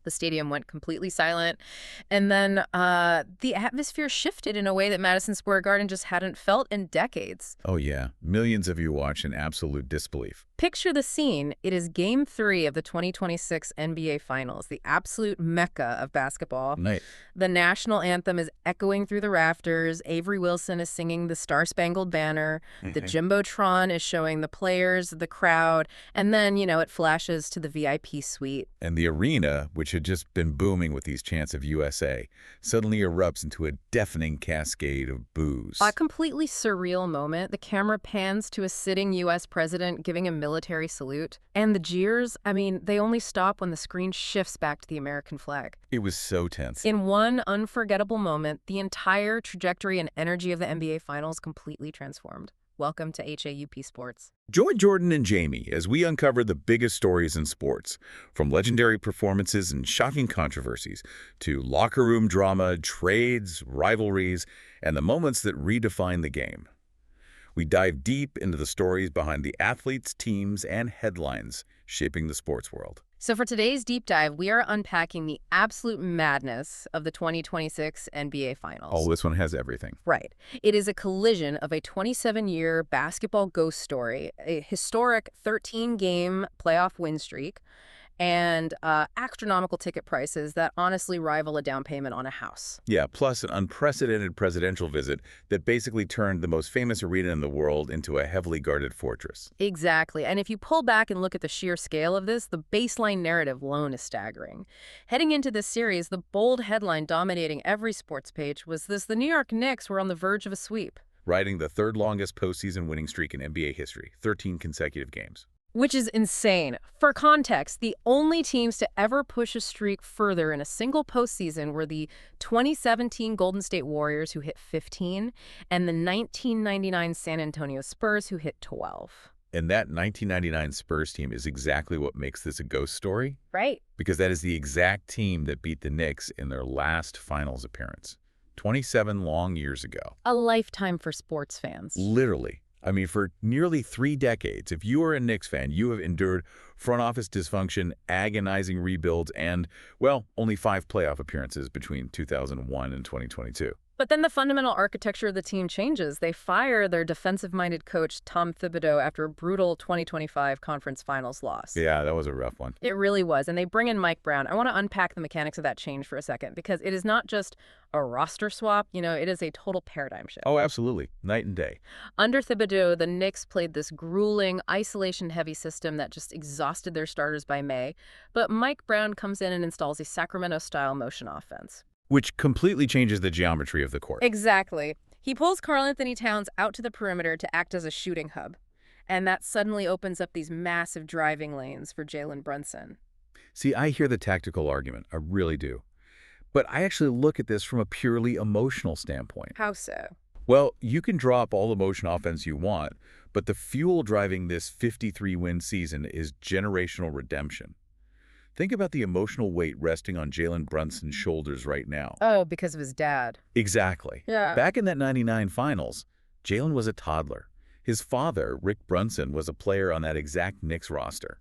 The stadium went completely silent. And then the atmosphere shifted in a way that Madison Square Garden just hadn't felt in decades. Oh yeah, millions of you watch in absolute disbelief. Picture the scene. It is Game 3 of the 2026 NBA Finals, the absolute mecca of basketball. Night. The national anthem is echoing through the rafters. Avery Wilson is singing the Star-Spangled Banner. The Jumbotron is showing the players, the crowd, and then, it flashes to the VIP suite. And the arena, which had just been booming with these chants of USA, suddenly erupts into a deafening cascade of boos. A completely surreal moment. The camera pans to a sitting U.S. president giving a military salute. And the jeers, they only stop when the screen shifts back to the American flag. It was so tense. In one unforgettable moment, the entire trajectory and energy of the NBA Finals completely transformed. Welcome to HAUP Sports. Join Jordan and Jamie as we uncover the biggest stories in sports, from legendary performances and shocking controversies to locker room drama, trades, rivalries, and the moments that redefine the game. We dive deep into the stories behind the athletes, teams, and headlines shaping the sports world. So for today's deep dive, we are unpacking the absolute madness of the 2026 NBA Finals. Oh, this one has everything. Right. It is a collision of a 27-year basketball ghost story, a historic 13-game playoff win streak, and astronomical ticket prices that honestly rival a down payment on a house. Yeah, plus an unprecedented presidential visit that basically turned the most famous arena in the world into a heavily guarded fortress. Exactly. And if you pull back and look at the sheer scale of this, the baseline narrative alone is staggering. Heading into this series, the bold headline dominating every sports page was this: the New York Knicks were on the verge of a sweep. Riding the third longest postseason winning streak in NBA history, 13 consecutive games. Which is insane. For context, the only teams to ever push a streak further in a single postseason were the 2017 Golden State Warriors, who hit 15, and the 1999 San Antonio Spurs, who hit 12. And that 1999 Spurs team is exactly what makes this a ghost story. Right. Because that is the exact team that beat the Knicks in their last finals appearance, 27 long years ago. A lifetime for sports fans. Literally. For nearly 3 decades, if you are a Knicks fan, you have endured front office dysfunction, agonizing rebuilds, and, well, only 5 playoff appearances between 2001 and 2022. But then the fundamental architecture of the team changes. They fire their defensive-minded coach, Tom Thibodeau, after a brutal 2025 conference finals loss. Yeah, that was a rough one. It really was. And they bring in Mike Brown. I want to unpack the mechanics of that change for a second, because it is not just a roster swap. It is a total paradigm shift. Oh, absolutely. Night and day. Under Thibodeau, the Knicks played this grueling, isolation-heavy system that just exhausted their starters by May. But Mike Brown comes in and installs a Sacramento-style motion offense, which completely changes the geometry of the court. Exactly. He pulls Karl-Anthony Towns out to the perimeter to act as a shooting hub. And that suddenly opens up these massive driving lanes for Jalen Brunson. See, I hear the tactical argument. I really do. But I actually look at this from a purely emotional standpoint. How so? Well, you can draw up all the motion offense you want, but the fuel driving this 53-win season is generational redemption. Think about the emotional weight resting on Jalen Brunson's shoulders right now. Oh, because of his dad. Exactly. Yeah. Back in that 99 finals, Jalen was a toddler. His father, Rick Brunson, was a player on that exact Knicks roster.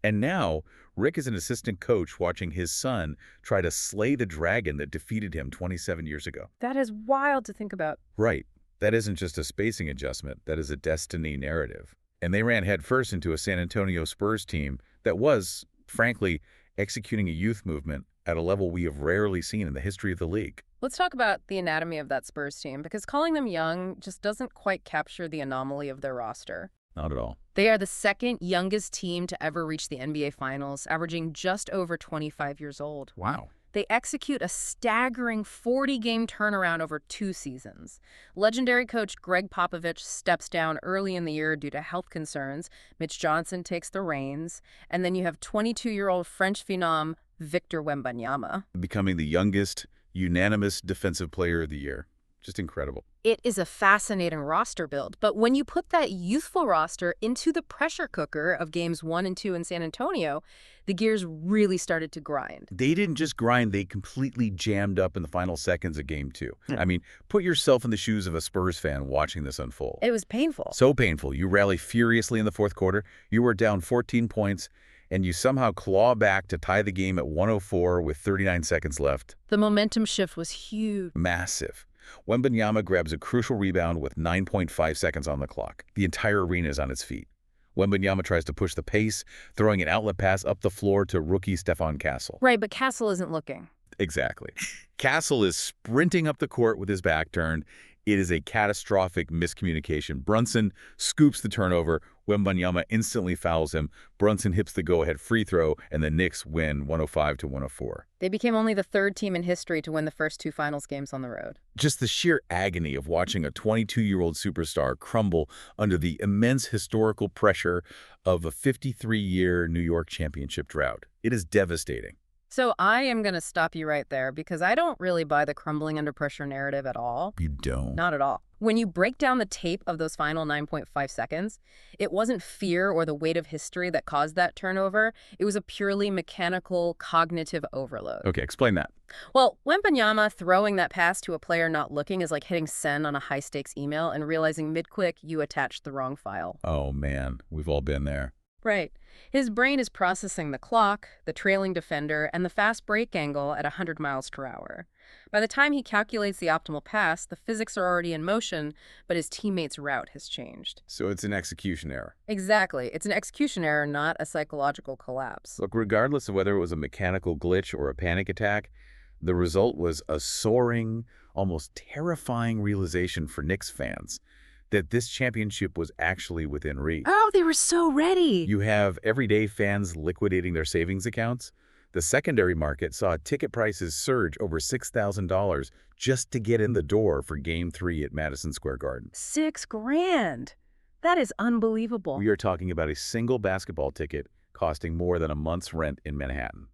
And now, Rick is an assistant coach watching his son try to slay the dragon that defeated him 27 years ago. That is wild to think about. Right. That isn't just a spacing adjustment. That is a destiny narrative. And they ran headfirst into a San Antonio Spurs team that was, frankly, executing a youth movement at a level we have rarely seen in the history of the league. Let's talk about the anatomy of that Spurs team, because calling them young just doesn't quite capture the anomaly of their roster. Not at all. They are the second youngest team to ever reach the NBA Finals, averaging just over 25 years old. Wow. They execute a staggering 40-game turnaround over 2 seasons. Legendary coach Greg Popovich steps down early in the year due to health concerns. Mitch Johnson takes the reins. And then you have 22-year-old French phenom Victor Wembanyama, becoming the youngest unanimous defensive player of the year. Just incredible. It is a fascinating roster build, but when you put that youthful roster into the pressure cooker of games 1 and 2 in San Antonio, the gears really started to grind. They didn't just grind, they completely jammed up in the final seconds of game 2. Put yourself in the shoes of a Spurs fan watching this unfold. It was painful. So painful. You rally furiously in the fourth quarter. You were down 14 points, and you somehow claw back to tie the game at 104 with 39 seconds left. The momentum shift was huge. Massive. Wembanyama grabs a crucial rebound with 9.5 seconds on the clock. The entire arena is on its feet. Wembanyama tries to push the pace, throwing an outlet pass up the floor to rookie Stephon Castle. Right, but Castle isn't looking. Exactly. Castle is sprinting up the court with his back turned. It is a catastrophic miscommunication. Brunson scoops the turnover. Wembanyama instantly fouls him. Brunson hits the go-ahead free throw, and the Knicks win 105-104. They became only the third team in history to win the first two finals games on the road. Just the sheer agony of watching a 22-year-old superstar crumble under the immense historical pressure of a 53-year New York championship drought. It is devastating. So I am going to stop you right there because I don't really buy the crumbling under pressure narrative at all. You don't? Not at all. When you break down the tape of those final 9.5 seconds, it wasn't fear or the weight of history that caused that turnover. It was a purely mechanical, cognitive overload. Okay, explain that. Well, Wembanyama throwing that pass to a player not looking is like hitting send on a high-stakes email and realizing mid-click you attached the wrong file. Oh, man. We've all been there. Right. His brain is processing the clock, the trailing defender, and the fast break angle at 100 miles per hour. By the time he calculates the optimal pass, the physics are already in motion, but his teammate's route has changed. So it's an execution error. Exactly. It's an execution error, not a psychological collapse. Look, regardless of whether it was a mechanical glitch or a panic attack, the result was a soaring, almost terrifying realization for Knicks fans that this championship was actually within reach. Oh, they were so ready. You have everyday fans liquidating their savings accounts. The secondary market saw ticket prices surge over $6,000 just to get in the door for Game 3 at Madison Square Garden. $6,000. That is unbelievable. We are talking about a single basketball ticket costing more than a month's rent in Manhattan.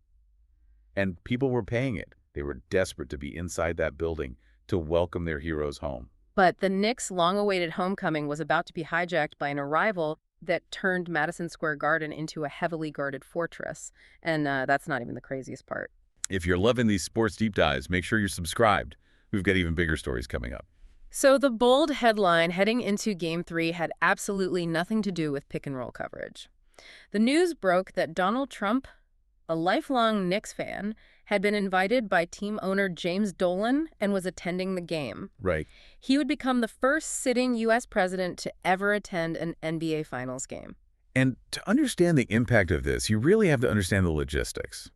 And people were paying it. They were desperate to be inside that building to welcome their heroes home. But the Knicks' long-awaited homecoming was about to be hijacked by an arrival that turned Madison Square Garden into a heavily guarded fortress. And that's not even the craziest part. If you're loving these sports deep dives, make sure you're subscribed. We've got even bigger stories coming up. So the bold headline heading into Game 3 had absolutely nothing to do with pick-and-roll coverage. The news broke that Donald Trump, a lifelong Knicks fan, had been invited by team owner James Dolan and was attending the game. Right. He would become the first sitting U.S. president to ever attend an NBA Finals game. And to understand the impact of this, you really have to understand the logistics.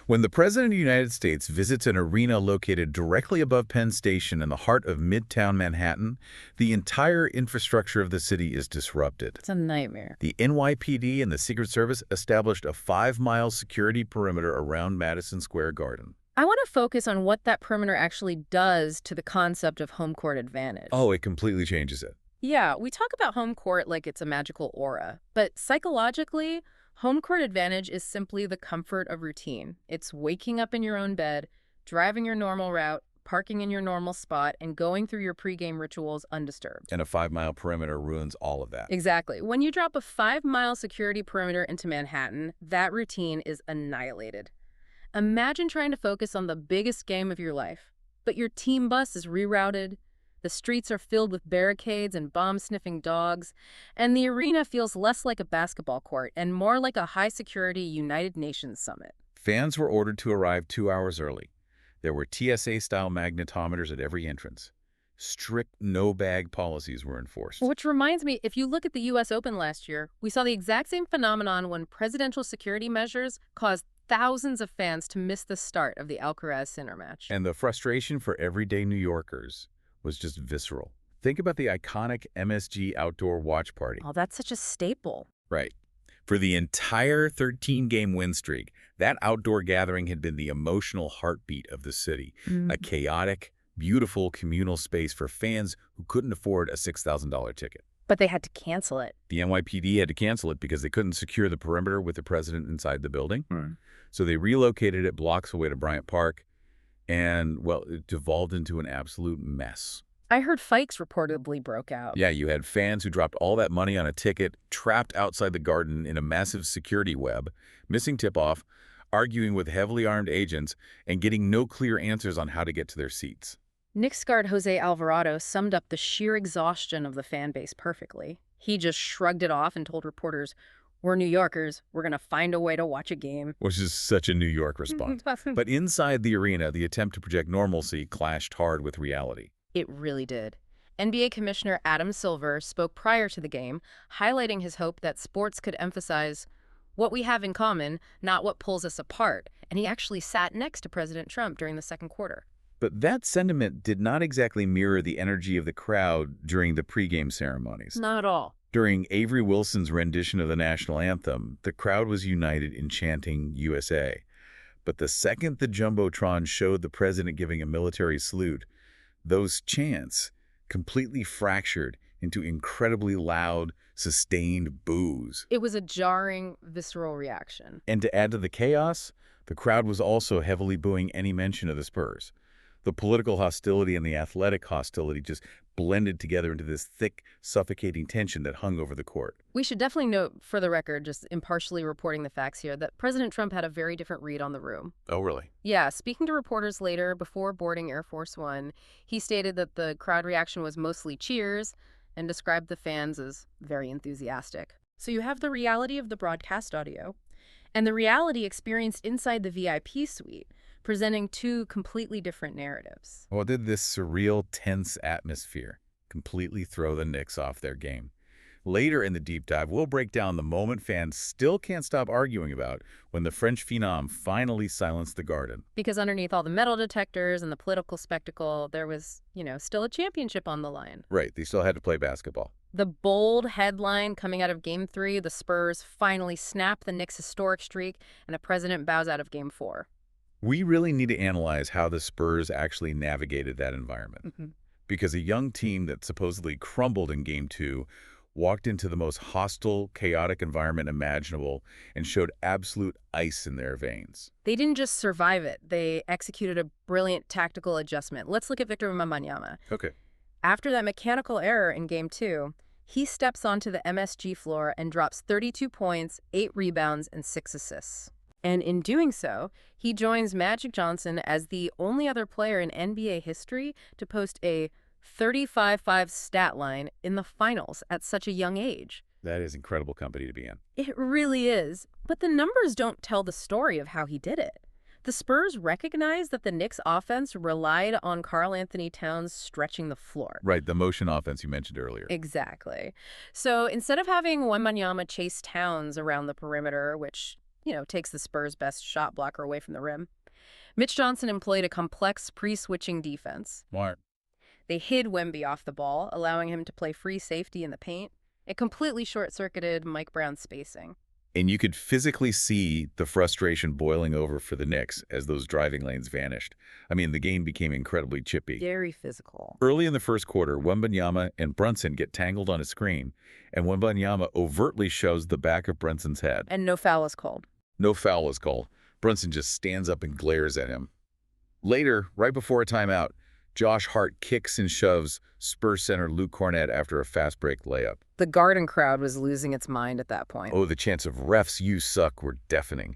When the President of the United States visits an arena located directly above Penn Station in the heart of Midtown Manhattan, the entire infrastructure of the city is disrupted. It's a nightmare. The NYPD and the Secret Service established a 5-mile security perimeter around Madison Square Garden. I want to focus on what that perimeter actually does to the concept of home court advantage. Oh, it completely changes it. Yeah, we talk about home court like it's a magical aura, but psychologically, home court advantage is simply the comfort of routine. It's waking up in your own bed, driving your normal route, parking in your normal spot, and going through your pregame rituals undisturbed. And a 5-mile perimeter ruins all of that. Exactly. When you drop a 5-mile security perimeter into Manhattan, that routine is annihilated. Imagine trying to focus on the biggest game of your life, but your team bus is rerouted, the streets are filled with barricades and bomb-sniffing dogs, and the arena feels less like a basketball court and more like a high-security United Nations summit. Fans were ordered to arrive 2 hours early. There were TSA-style magnetometers at every entrance. Strict no-bag policies were enforced. Which reminds me, if you look at the U.S. Open last year, we saw the exact same phenomenon when presidential security measures caused thousands of fans to miss the start of the Alcaraz-Sinner match. And the frustration for everyday New Yorkers was just visceral. Think about the iconic MSG outdoor watch party. Oh, that's such a staple. Right. For the entire 13-game win streak, that outdoor gathering had been the emotional heartbeat of the city. A chaotic, beautiful communal space for fans who couldn't afford a $6,000 ticket. But they had to cancel it. The NYPD had to cancel it because they couldn't secure the perimeter with the president inside the building. So they relocated it blocks away to Bryant Park. And, well, it devolved into an absolute mess. I heard fights reportedly broke out. Yeah, you had fans who dropped all that money on a ticket, trapped outside the garden in a massive security web, missing tip-off, arguing with heavily armed agents, and getting no clear answers on how to get to their seats. Knicks guard Jose Alvarado summed up the sheer exhaustion of the fan base perfectly. He just shrugged it off and told reporters, We're New Yorkers. We're going to find a way to watch a game. Which is such a New York response. But inside the arena, the attempt to project normalcy clashed hard with reality. It really did. NBA Commissioner Adam Silver spoke prior to the game, highlighting his hope that sports could emphasize what we have in common, not what pulls us apart. And he actually sat next to President Trump during the second quarter. But that sentiment did not exactly mirror the energy of the crowd during the pregame ceremonies. Not at all. During Avery Wilson's rendition of the national anthem, the crowd was united in chanting USA. But the second the Jumbotron showed the president giving a military salute, those chants completely fractured into incredibly loud, sustained boos. It was a jarring, visceral reaction. And to add to the chaos, the crowd was also heavily booing any mention of the Spurs. The political hostility and the athletic hostility just blended together into this thick, suffocating tension that hung over the court. We should definitely note, for the record, just impartially reporting the facts here, that President Trump had a very different read on the room. Oh, really? Yeah, speaking to reporters later, before boarding Air Force One, he stated that the crowd reaction was mostly cheers and described the fans as very enthusiastic. So you have the reality of the broadcast audio and the reality experienced inside the VIP suite, presenting two completely different narratives. Well, did this surreal, tense atmosphere completely throw the Knicks off their game? Later in the deep dive, we'll break down the moment fans still can't stop arguing about when the French phenom finally silenced the Garden. Because underneath all the metal detectors and the political spectacle, there was, still a championship on the line. Right, they still had to play basketball. The bold headline coming out of Game 3, the Spurs finally snap the Knicks' historic streak, and the president bows out of Game 4. We really need to analyze how the Spurs actually navigated that environment. Because a young team that supposedly crumbled in Game 2 walked into the most hostile, chaotic environment imaginable and showed absolute ice in their veins. They didn't just survive it. They executed a brilliant tactical adjustment. Let's look at Victor Wembanyama. Okay. After that mechanical error in Game 2, he steps onto the MSG floor and drops 32 points, 8 rebounds, and 6 assists. And in doing so, he joins Magic Johnson as the only other player in NBA history to post a 35-5 stat line in the finals at such a young age. That is incredible company to be in. It really is. But the numbers don't tell the story of how he did it. The Spurs recognized that the Knicks offense relied on Karl Anthony Towns stretching the floor. Right, the motion offense you mentioned earlier. Exactly. So instead of having Wembanyama chase Towns around the perimeter, which takes the Spurs' best shot blocker away from the rim, Mitch Johnson employed a complex pre-switching defense. Smart. They hid Wemby off the ball, allowing him to play free safety in the paint. It completely short-circuited Mike Brown's spacing. And you could physically see the frustration boiling over for the Knicks as those driving lanes vanished. I mean, the game became incredibly chippy. Very physical. Early in the first quarter, Wembanyama and Brunson get tangled on a screen, and Wembanyama overtly shoves the back of Brunson's head. And no foul is called. No foul is called. Brunson just stands up and glares at him. Later, right before a timeout, Josh Hart kicks and shoves Spurs center Luke Cornett after a fast break layup. The Garden crowd was losing its mind at that point. Oh, the chants of "refs, you suck" were deafening,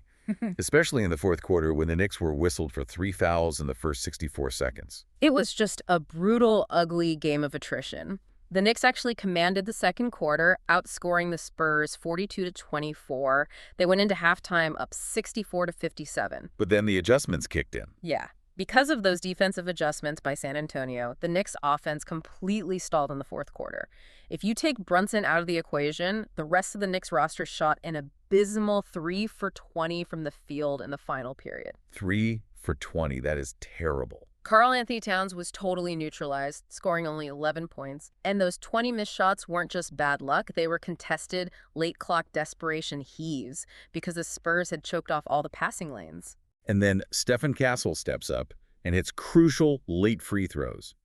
especially in the fourth quarter when the Knicks were whistled for 3 fouls in the first 64 seconds. It was just a brutal, ugly game of attrition. The Knicks actually commanded the second quarter, outscoring the Spurs 42-24. They went into halftime up 64-57. But then the adjustments kicked in. Yeah. Because of those defensive adjustments by San Antonio, the Knicks' offense completely stalled in the fourth quarter. If you take Brunson out of the equation, the rest of the Knicks roster shot an abysmal 3 for 20 from the field in the final period. 3 for 20. That is terrible. Karl Anthony Towns was totally neutralized, scoring only 11 points. And those 20 missed shots weren't just bad luck. They were contested, late-clock desperation heaves because the Spurs had choked off all the passing lanes. And then Stephen Castle steps up and hits crucial late free throws.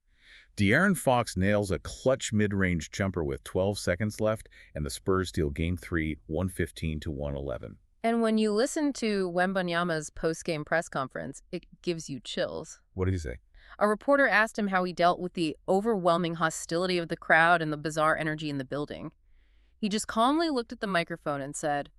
De'Aaron Fox nails a clutch mid-range jumper with 12 seconds left, and the Spurs steal Game 3, 115-111. And when you listen to Wembanyama's post-game press conference, it gives you chills. What did he say? A reporter asked him how he dealt with the overwhelming hostility of the crowd and the bizarre energy in the building. He just calmly looked at the microphone and said,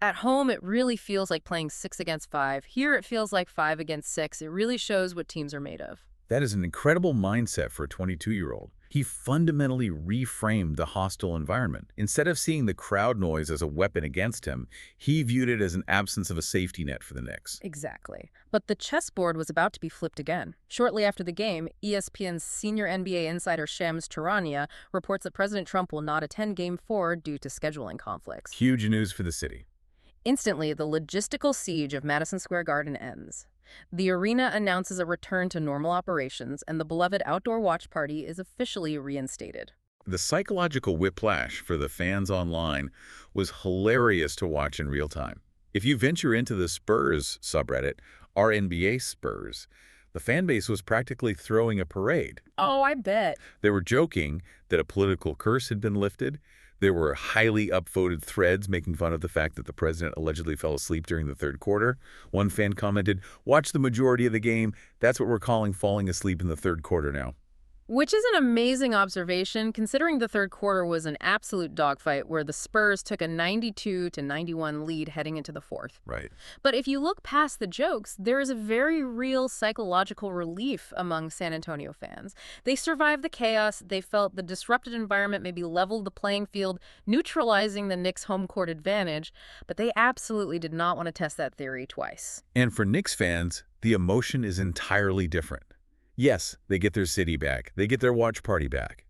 "At home, it really feels like playing 6 against 5. Here, it feels like 5 against 6. It really shows what teams are made of." That is an incredible mindset for a 22-year-old. He fundamentally reframed the hostile environment. Instead of seeing the crowd noise as a weapon against him, he viewed it as an absence of a safety net for the Knicks. Exactly. But the chessboard was about to be flipped again. Shortly after the game, ESPN's senior NBA insider Shams Charania reports that President Trump will not attend Game 4 due to scheduling conflicts. Huge news for the city. Instantly, the logistical siege of Madison Square Garden ends. The arena announces a return to normal operations, and the beloved outdoor watch party is officially reinstated. The psychological whiplash for the fans online was hilarious to watch in real time. If you venture into the Spurs subreddit, our NBA Spurs, the fan base was practically throwing a parade. Oh, I bet. They were joking that a political curse had been lifted. There were highly upvoted threads making fun of the fact that the president allegedly fell asleep during the third quarter. One fan commented, "Watch the majority of the game. That's what we're calling falling asleep in the third quarter now." Which is an amazing observation, considering the third quarter was an absolute dogfight where the Spurs took a 92-91 lead heading into the fourth. Right. But if you look past the jokes, there is a very real psychological relief among San Antonio fans. They survived the chaos. They felt the disrupted environment maybe leveled the playing field, neutralizing the Knicks' home court advantage, but they absolutely did not want to test that theory twice. And for Knicks fans, the emotion is entirely different. Yes, they get their city back. They get their watch party back.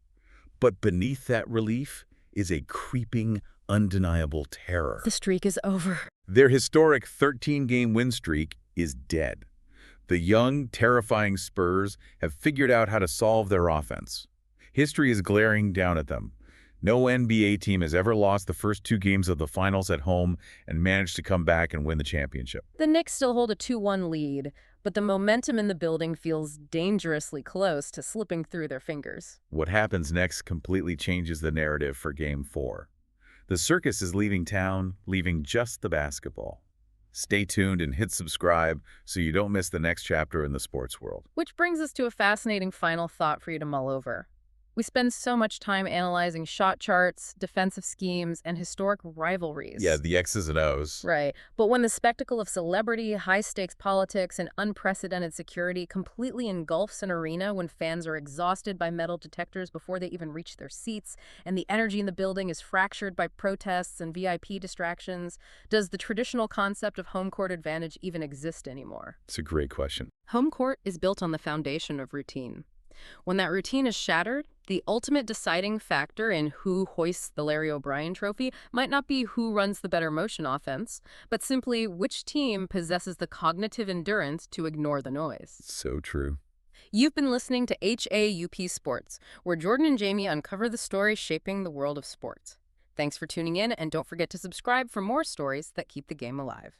But beneath that relief is a creeping, undeniable terror. The streak is over. Their historic 13-game win streak is dead. The young, terrifying Spurs have figured out how to solve their offense. History is glaring down at them. No NBA team has ever lost the first 2 games of the finals at home and managed to come back and win the championship. The Knicks still hold a 2-1 lead, but the momentum in the building feels dangerously close to slipping through their fingers. What happens next completely changes the narrative for Game 4. The circus is leaving town, leaving just the basketball. Stay tuned and hit subscribe so you don't miss the next chapter in the sports world. Which brings us to a fascinating final thought for you to mull over. We spend so much time analyzing shot charts, defensive schemes, and historic rivalries. Yeah, the X's and O's. Right. But when the spectacle of celebrity, high-stakes politics, and unprecedented security completely engulfs an arena, when fans are exhausted by metal detectors before they even reach their seats, and the energy in the building is fractured by protests and VIP distractions, does the traditional concept of home court advantage even exist anymore? It's a great question. Home court is built on the foundation of routine. When that routine is shattered, the ultimate deciding factor in who hoists the Larry O'Brien trophy might not be who runs the better motion offense, but simply which team possesses the cognitive endurance to ignore the noise. So true. You've been listening to HAUP Sports, where Jordan and Jamie uncover the stories shaping the world of sports. Thanks for tuning in, and don't forget to subscribe for more stories that keep the game alive.